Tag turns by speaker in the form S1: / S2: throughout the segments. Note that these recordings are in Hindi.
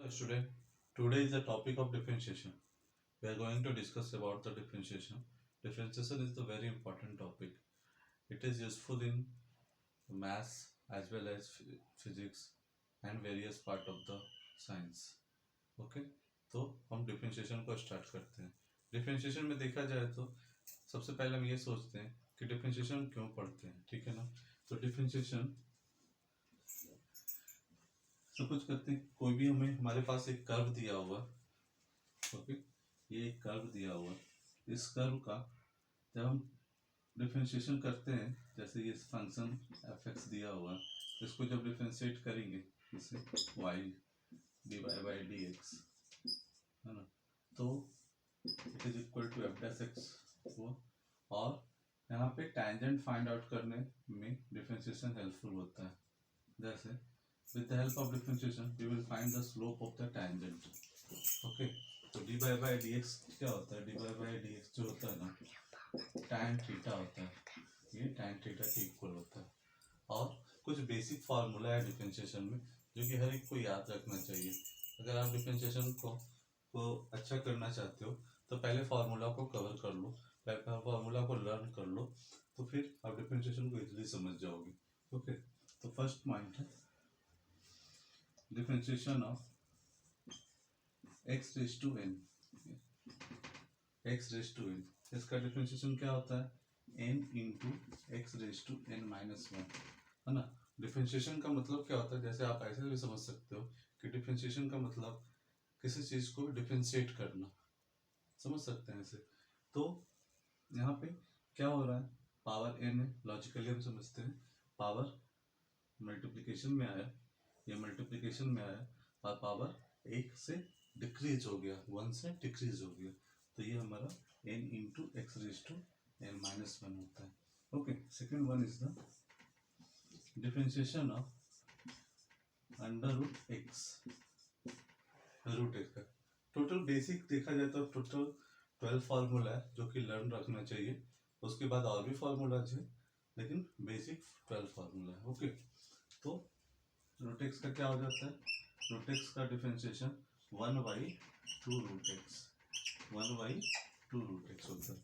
S1: Student, today is the topic of differentiation. We are going to discuss about the differentiation. Differentiation is the very important topic. It is useful in maths as well as physics and various part of the science. Okay तो हम डिफरेंशिएशन को स्टार्ट करते हैं. डिफरेंशिएशन में देखा जाए तो सबसे पहले हम ये सोचते हैं कि डिफरेंशिएशन क्यों पढ़ते हैं. ठीक है ना. तो डिफरेंशिएशन सब कुछ करते हैं. कोई भी हमें हमारे पास एक कर्व दिया हुआ. ओके ये एक कर्व दिया हुआ. इस कर्व का जब हम डिफरेंशिएशन करते हैं, जैसे ये फंक्शन एफ एक्स दिया हुआ, इसको जब डिफरेंशिएट करेंगे इसे y d y by d x है ना, तो it is equal to f dash x हुआ. और यहाँ पे टैंजेंट फाइंड आउट करने में डिफरेंशिएशन हेल्पफुल होता है. जैसे with the help of differentiation we will find the slope of the tangent. Okay, तो dy by dx क्या होता है? dy by dx जो होता है ना tan थीटा होता है. ये tan थीटा के इक्वल होता है. और कुछ बेसिक फार्मूला है डिफरेंशिएशन में जो कि हर एक को याद रखना चाहिए. अगर आप डिफरेंशिएशन को अच्छा करना चाहते हो तो पहले फार्मूला को कवर कर लो, पहले फार्मूला को लर्न कर लो, तो फिर आप डिफरेंशिएशन को इजीली समझ जाओगे. ओके, तो फर्स्ट पॉइंट है differentiation of x raised to n. x raised to n इसका डिफरेंशिएशन क्या होता है? n into x raise to n minus one है ना. डिफरेंशिएशन का मतलब क्या होता है? जैसे आप ऐसे भी समझ सकते हो कि डिफरेंशिएशन का मतलब किसी चीज को डिफरेंशिएट करना. समझ सकते हैं इसे. तो यहाँ पे क्या हो रहा है? पावर n है. लॉजिकली हम समझते हैं पावर मल्टीप्लिकेशन में आया, ये मल्टीप्लिकेशन में आया और पावर एक से डिक्रीज हो गया, वन से डिक्रीज हो गया, तो ये हमारा n into x raise to n minus one होता है. Okay, second one is the differentiation of under root x. Root x का टोटल बेसिक देखा जाए तो टोटल 12 फार्मूला है जो कि लर्न रखना चाहिए. उसके बाद और भी फार्मूला है लेकिन बेसिक 12 फार्मूला है. ओके, तो रूट एक्स का क्या हो जाता है? रूट एक्स का differentiation 1/2 root x, 1/2 root x होता है.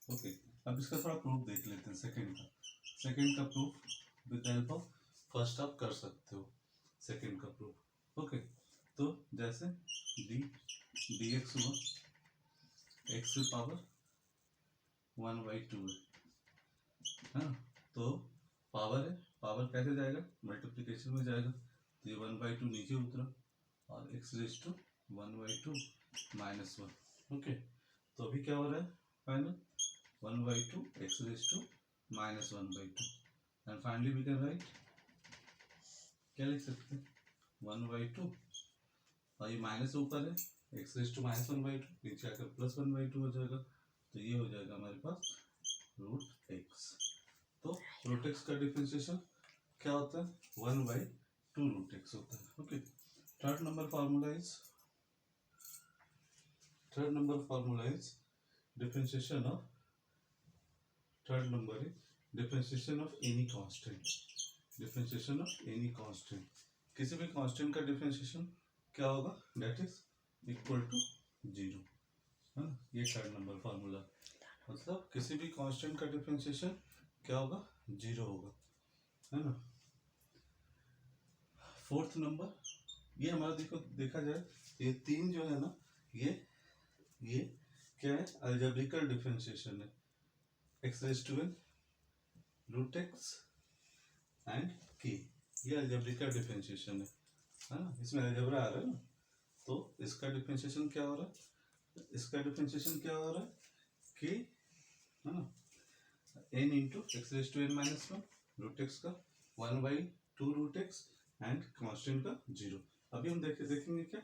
S1: ओके, अब इसका थोड़ा प्रूफ देख लेते हैं. सेकंड का proof with help of first आप कर सकते हो. सेकंड का प्रूफ. ओके, तो जैसे डी एक्स हुआ एक्स की पावर 1/2 है ना. तो पावर है, पावर कैसे जाएगा? मल्टीप्लिकेशन में जाएगा, तो ये 1/2 नीचे उतरा और x raise to 1/2 minus one. Okay, तो अभी क्या हो रहा है? Final 1/2 x raise to minus 1/2 and finally we can write, क्या लिख सकते हैं? 1/2 और ये माइनस ऊपर है, एक्स रेज टू माइनस 1/2 नीचे आकर प्लस 1/2 हो जाएगा, तो ये हो जाएगा हमारे पास रूट एक्स. तो रूट एक्स का डिफरेंशिएशन क्या होता है? 1/2 रूट एक्स होता है. Okay, third number formula is differentiation of, third number is differentiation of any constant. Differentiation of any constant, किसी भी कांस्टेंट का डिफरेंशिएशन क्या होगा? दैट इज इक्वल टू 0 है ना. ये थर्ड नंबर फार्मूला, मतलब किसी भी कांस्टेंट का डिफरेंशिएशन क्या होगा? 0 होगा है ना. फोर्थ नंबर, ये हमारा देखा जाए ये तीन जो है ना, ये क्या है? अलजेब्रिकल डिफरेंशिएशन है. X raise to n root x and के, ये अलजेब्रिकल डिफरेंशिएशन है ना. इसमें अलजेब्रा आ रहा है ना, तो इसका डिफरेंशिएशन क्या हो रहा है? इसका डिफरेंशिएशन क्या हो रहा है? के है ना, n into x raise to n minus one, root x का 1/2 रूट एक्स एंड कांस्टेंट का 0. अभी हम देखेंगे क्या.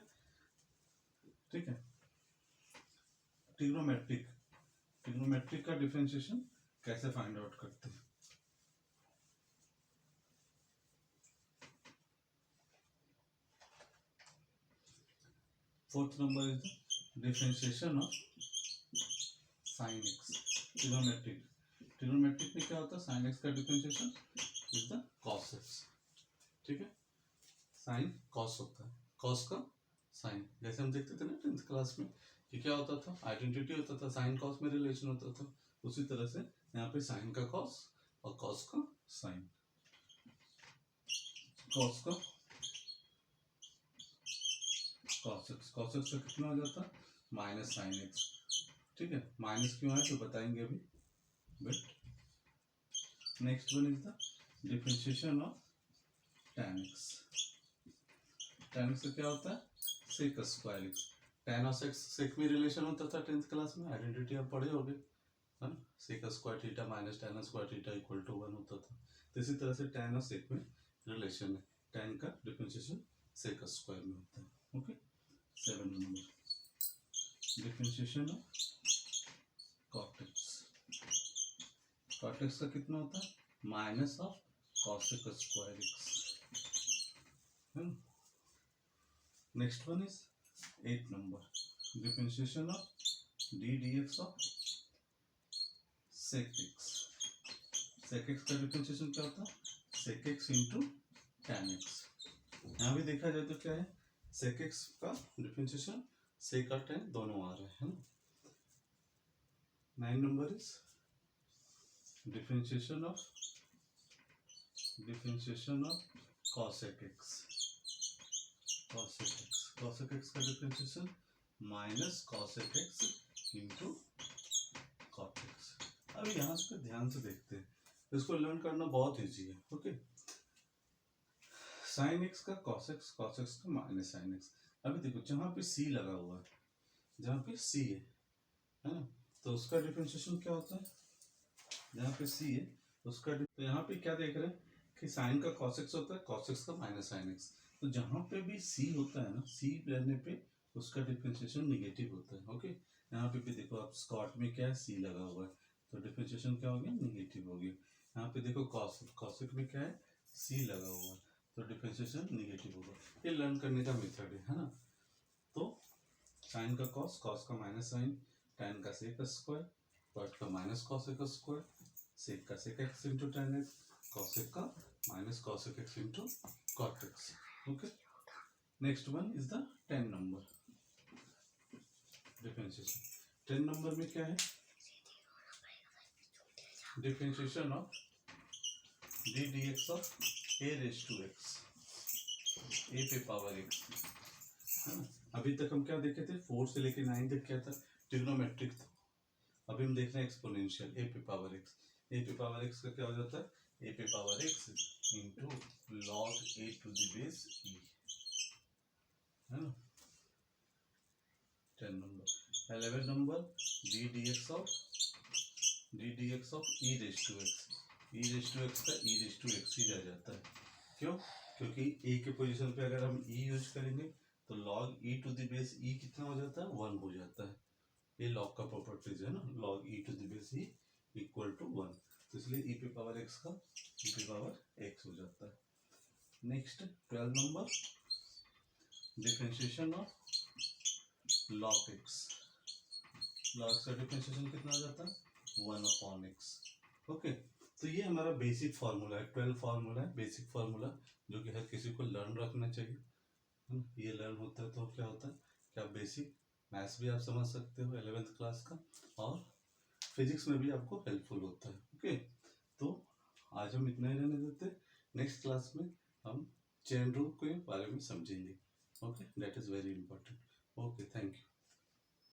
S1: ठीक है, ट्रिग्नोमेट्रिक का डिफरेंशिएशन कैसे फाइंड आउट करते हैं. Fourth number is differentiation of sine x. Trigonometric में क्या होता है? साइन एक्स का differentiation is the cos x. ठीक है, साइन कॉस होता है, कॉस का साइन, जैसे हम देखते थे ना 10th क्लास में कि क्या होता था, आइडेंटिटी होता था, साइन कॉस में रिलेशन होता था, उसी तरह से यहाँ पे साइन का कॉस और कॉस का साइन, कॉस का कॉस एक्स, कॉस एक्स का कितना हो जाता माइनस साइन एक्स, ठीक है, माइनस क्यों है तो बताएंगे अभी but next one is the differentiation of tan x, tan x का क्या होता है sec स्क्वायर x, tan और sec में रिलेशन होता था 10th क्लास में, आइडेंटिटी आप पढ़े होगे है ना, sec square theta minus tan square theta equal to 1 होता था, तो इसी तरह से tan और sec में रिलेशन है, tan का डिफरेंशिएशन sec स्क्वायर में होता है। Okay 7 number differentiation of cot x, cot x का कितना होता है minus of cosec square x, next one is 8 number differentiation of d dx of sec x, sec x का डिफरेंशिएशन क्या होता है sec x into tan x, यहाँ भी देखा जाए तो क्या है sec x का डिफरेंशिएशन sec और tan दोनों आ रहे हैं। 9 number is differentiation of cosec x, cosec x, cosec x का differentiation minus cosec x into cot x। अभी यहाँ पे ध्यान से देखते हैं, इसको लर्न करना बहुत इजी है। ओके साइन एक्स का cos x का माइनस साइन एक्स, अभी देखो जहाँ पे c लगा हुआ है, जहाँ पे c है ना, तो उसका डिफरेंशिएशन क्या होता है, जहाँ पे c है उसका, तो यहाँ पे क्या देख रहे हैं कि साइन का cos x होता है, cos x का माइनस साइन एक्स, तो जहाँ पे भी c होता है ना, c रहने पे उसका डिफरेंशिएशन निगेटिव होता है। ओके यहाँ पे भी देखो आप स्कॉट में क्या है c लगा हुआ है, तो डिफरेंशिएशन क्या हो गया निगेटिव हो गया। यहाँ पे देखो cosec में क्या है c लगा हुआ है, तो डिफरेंशिएशन निगेटिव होगा। ये लर्न करने का मेथड है ना। तो साइन का cos, cos का माइनस साइन, tan का sec स्क्वायर, cot का माइनस cosec स्क्वायर, sec का sec x into tan x, cosec का minus cosec x into cot x। Okay next one is the 10 number differentiation. 10 number में क्या है differentiation of d dx of a raise to x, a पे पावर x है ना। अभी तक हम क्या देखे थे 4 से लेके 9 तक क्या था ट्रिग्नोमेट्रिक था, अभी हम देख रहे हैं एक्सपोनेंशियल a पे पावर x, a पे पावर x का क्या हो जाता है a पे power x into log a to the base e है ना। 10 number 11 number d dx of e raise to x, e raise to x का e रेज टू x ही रह जाता है, क्यों, क्योंकि a के पोजीशन पे अगर हम e यूज करेंगे तो log e to the base e कितना हो जाता है 1 हो जाता है, ये log का प्रॉपर्टीज है ना, log e to the base e equal to 1, तो इसलिए e पे पावर x का e पे पावर x हो जाता है। Next 12 number differentiation of log x, log x का डिफरेंशिएशन कितना हो जाता है 1 अपॉन x। ओके तो ये हमारा बेसिक फार्मूला है, 12 फार्मूला है, बेसिक फार्मूला जो कि हर किसी को लर्न रखना चाहिए। ये लर्न होता है तो क्या होता है कि आप बेसिक मैथ्स भी आप समझ सकते हो 11th क्लास का, और फिजिक्स में भी आपको हेल्पफुल होता है। ओके तो आज हम इतना ही रहने देते हैं, नेक्स्ट क्लास में हम चेन रूल के बारे में समझेंगे। Okay that is very important.